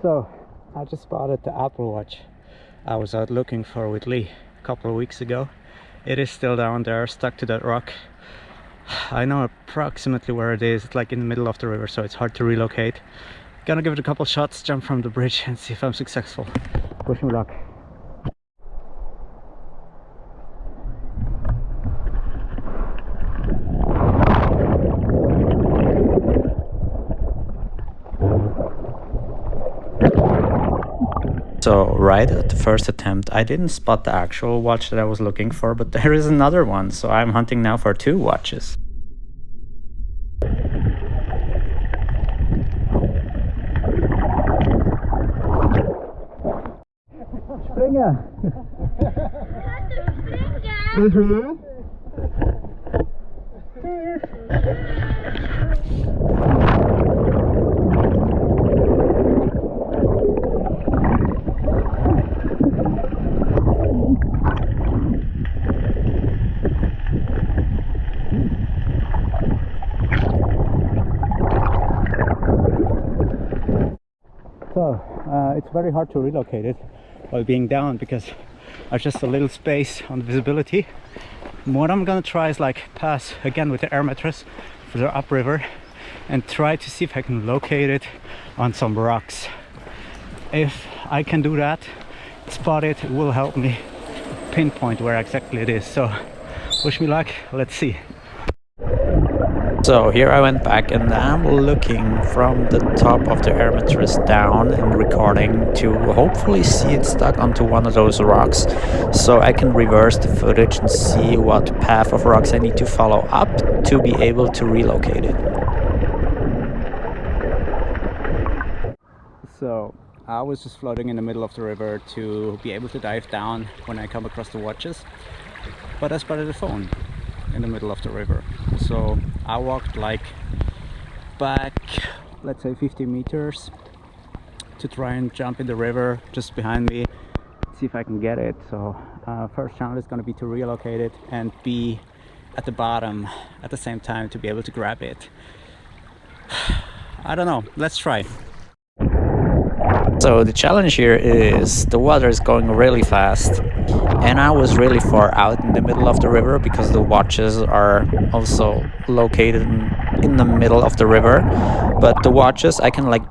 So I just spotted the Apple Watch I was out looking for with Lee a couple of weeks ago. It is still down there, stuck to that rock. I know approximately where it is. It's like in the middle of the river, so it's hard to relocate. Gonna give it a couple shots, jump from the bridge and see if I'm successful. Wish me luck. So right at the first attempt, I didn't spot the actual watch that I was looking for, but there is another one, so I'm hunting now for two watches. Springen! So it's very hard to relocate it while being down because there's just a little space on the visibility. And what I'm gonna try is like pass again with the air mattress further upriver and try to see if I can locate it on some rocks. If I can do that, spot it, it will help me pinpoint where exactly it is. So wish me luck, let's see. So here I went back and I'm looking from the top of the air mattress down and recording to hopefully see it stuck onto one of those rocks, so I can reverse the footage and see what path of rocks I need to follow up to be able to relocate it. So I was just floating in the middle of the river to be able to dive down when I come across the watches, but I spotted a phone in the middle of the river. So I walked like back, let's say 50 meters to try and jump in the river just behind me, see if I can get it. So first challenge is going to be to relocate it and be at the bottom at the same time to be able to grab it. I don't know, let's try. So the challenge here is the water is going really fast and I was really far out in the middle of the river because the watches are also located in the middle of the river, but the watches I can like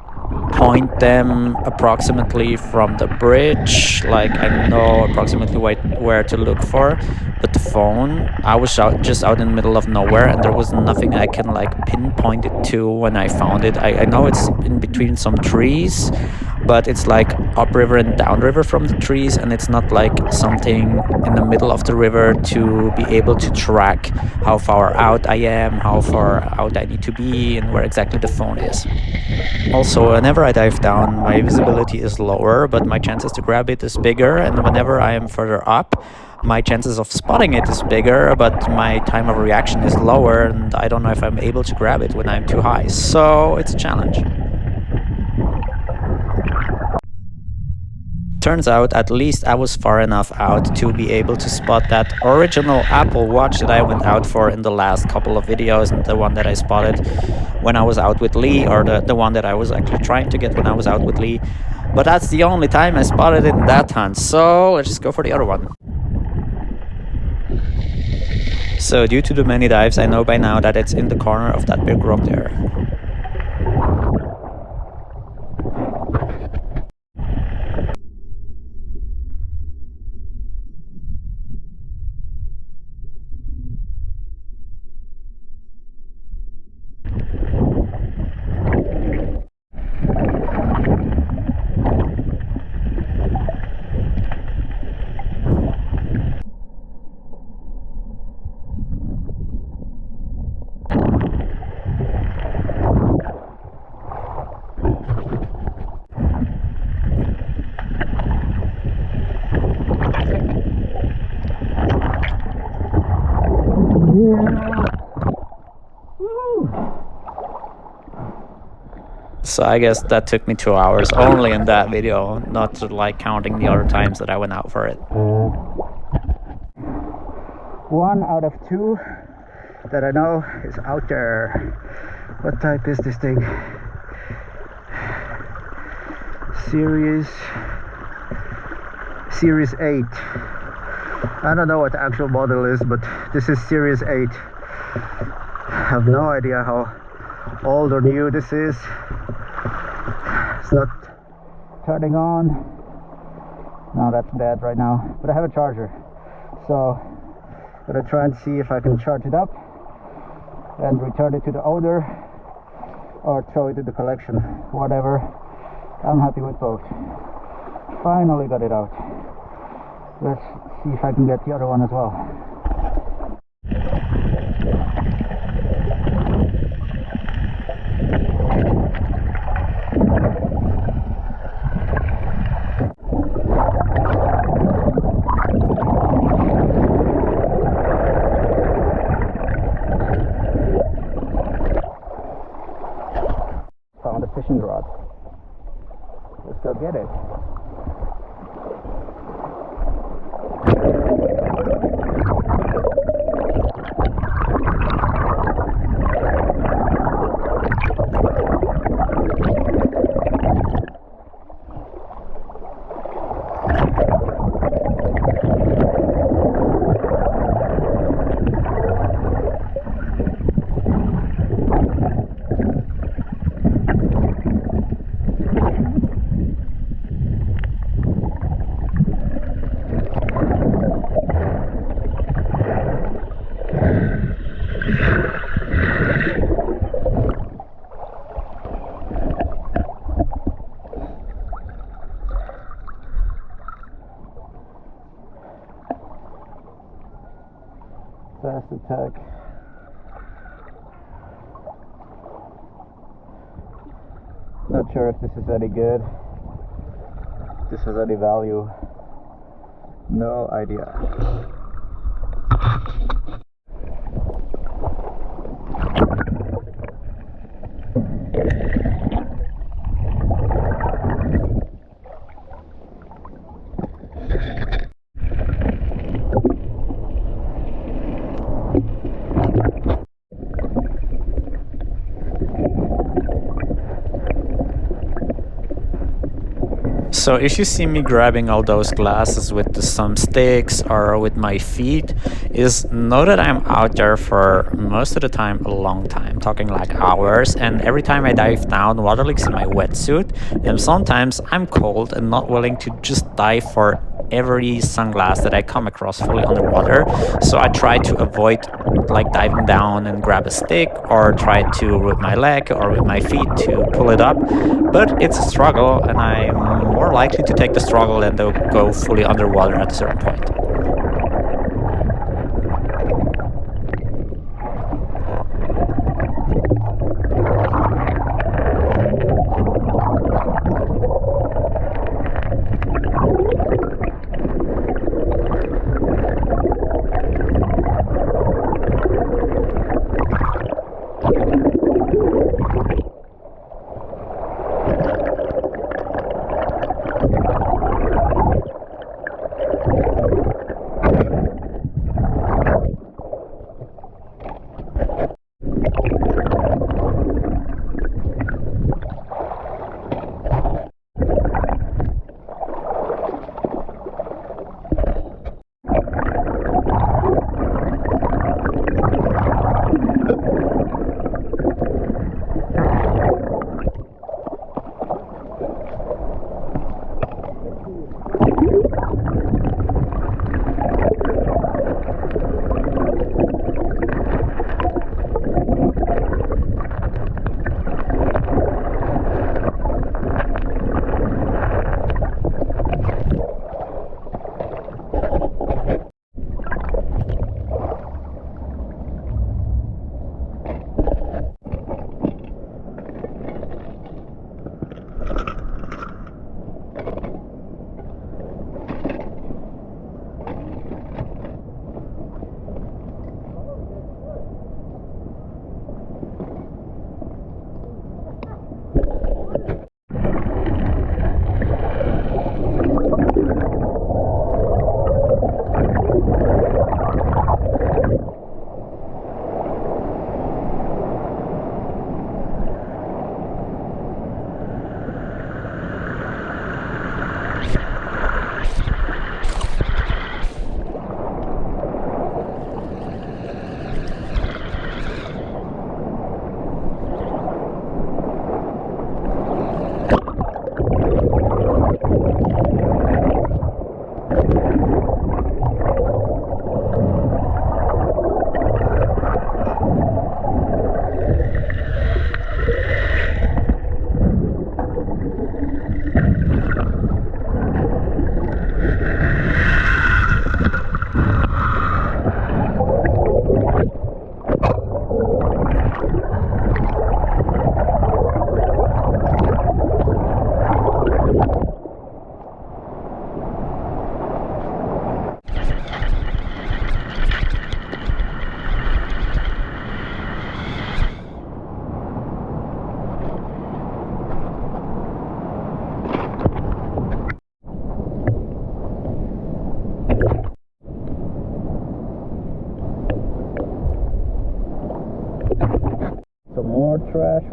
point them approximately from the bridge, like I know approximately where to look for, but the phone, I was just out in the middle of nowhere and there was nothing I can like pinpoint it to when I found it. I know it's in between some trees, but it's like upriver and downriver from the trees, and it's not like something in the middle of the river to be able to track how far out I am, how far out I need to be, and where exactly the phone is. Also, whenever I dive down, my visibility is lower, but my chances to grab it is bigger, and whenever I am further up, my chances of spotting it is bigger, but my time of reaction is lower, and I don't know if I'm able to grab it when I'm too high. So it's a challenge. Turns out at least I was far enough out to be able to spot that original Apple Watch that I went out for in the last couple of videos, and the one that I spotted when I was out with Lee, or the one that I was actually trying to get when I was out with Lee. But that's the only time I spotted it in that hunt, so let's just go for the other one. So due to the many dives, I know by now that it's in the corner of that big rock there. So I guess that took me 2 hours only in that video, not like counting the other times that I went out for it. 1 out of 2 that I know is out there. What type is this thing? Series 8. I don't know what the actual model is, but this is Series 8. I have no idea how old or new this is. It's not turning on. No, that's dead right now, but I have a charger, so I'm gonna try and see if I can charge it up and return it to the owner or throw it in the collection, whatever. I'm happy with both. Finally got it out. Let's see if I can get the other one as well. Found a fishing rod. Let's go get it. Fast attack. Not sure if this is any good. If this has any value. No idea. So if you see me grabbing all those glasses with some sticks or with my feet, is know that I'm out there for most of the time a long time, talking like hours, and every time I dive down, water leaks in my wetsuit, and sometimes I'm cold and not willing to just dive for every sunglass that I come across fully underwater. So I try to avoid like diving down and grab a stick, or try to with my leg or with my feet to pull it up. But it's a struggle, and I'm more likely to take the struggle than to go fully underwater at a certain point.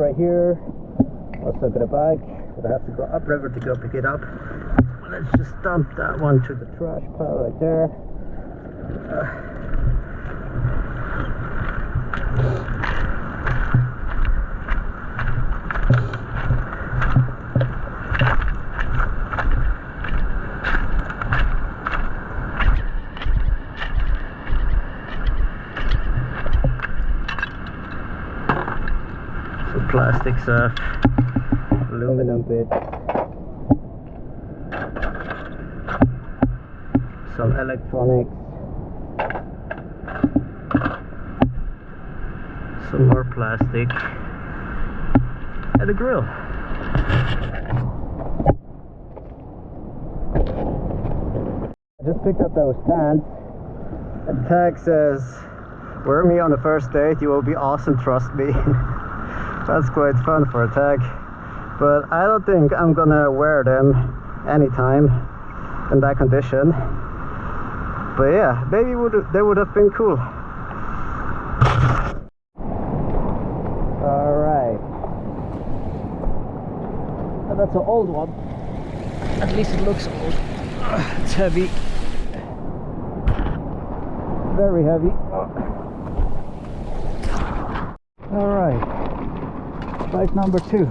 right here. Also got a bag, but I have to go upriver to go pick it up. Let's just dump that one to the trash pile right there. Some plastic stuff, aluminum bits, some electronics, some more plastic, and a grill. I just picked up those stands. The tag says, "Wear me on the first date, you will be awesome, trust me." That's quite fun for a tag, but I don't think I'm gonna wear them anytime in that condition. But yeah, maybe they would have been cool. Alright, that's an old one. At least it looks old. It's heavy, very heavy. Alright, bike number 2.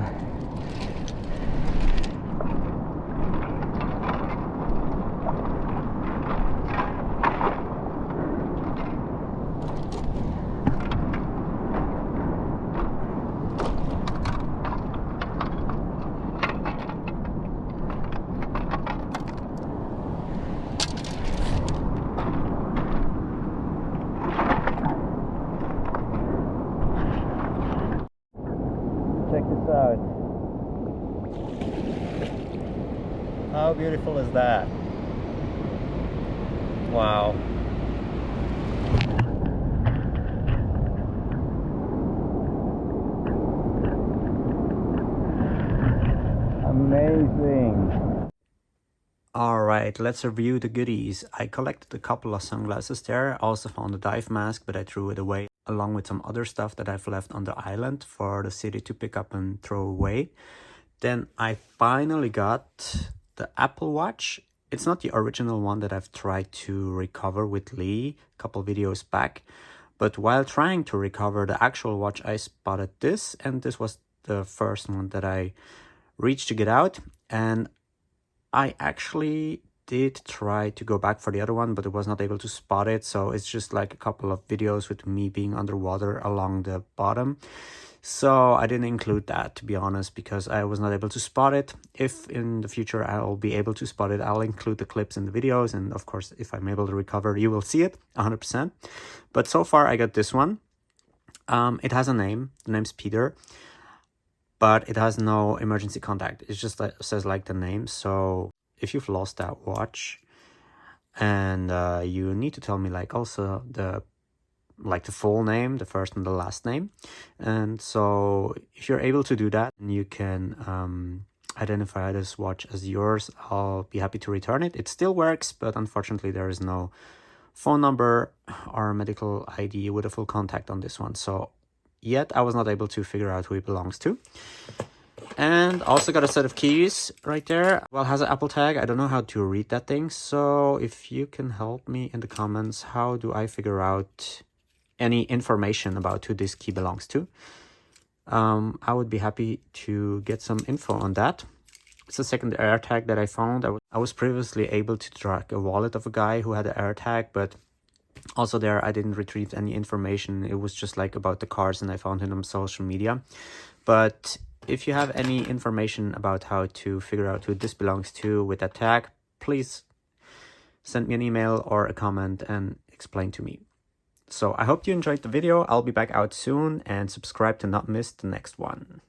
Check this out. How beautiful is that? Wow. Amazing. Alright, let's review the goodies. I collected a couple of sunglasses there. I also found a dive mask, but I threw it away, along with some other stuff that I've left on the island for the city to pick up and throw away. Then I finally got the Apple Watch. It's not the original one that I've tried to recover with Lee a couple videos back, but while trying to recover the actual watch, I spotted this, and this was the first one that I reached to get out. And I actually did try to go back for the other one, but I was not able to spot it. So it's just like a couple of videos with me being underwater along the bottom. So I didn't include that, to be honest, because I was not able to spot it. If in the future I'll be able to spot it, I'll include the clips in the videos. And of course, if I'm able to recover, you will see it 100%. But so far I got this one. It has a name. The name's Peter, but it has no emergency contact. It's just like, says like the name. So if you've lost that watch and you need to tell me like also the full name, the first and the last name. And so if you're able to do that, you can identify this watch as yours. I'll be happy to return it. It still works, but unfortunately there is no phone number or medical ID with a full contact on this one. So yet I was not able to figure out who it belongs to. And also got a set of keys right there. Well, has an Apple tag. I don't know how to read that thing. So if you can help me in the comments, how do I figure out any information about who this key belongs to? I would be happy to get some info on that. It's the second AirTag that I found. I was previously able to track a wallet of a guy who had an AirTag, but also there I didn't retrieve any information. It was just like about the cars, and I found it on social media. But if you have any information about how to figure out who this belongs to with that tag, please send me an email or a comment and explain to me. So I hope you enjoyed the video. I'll be back out soon, and subscribe to not miss the next one.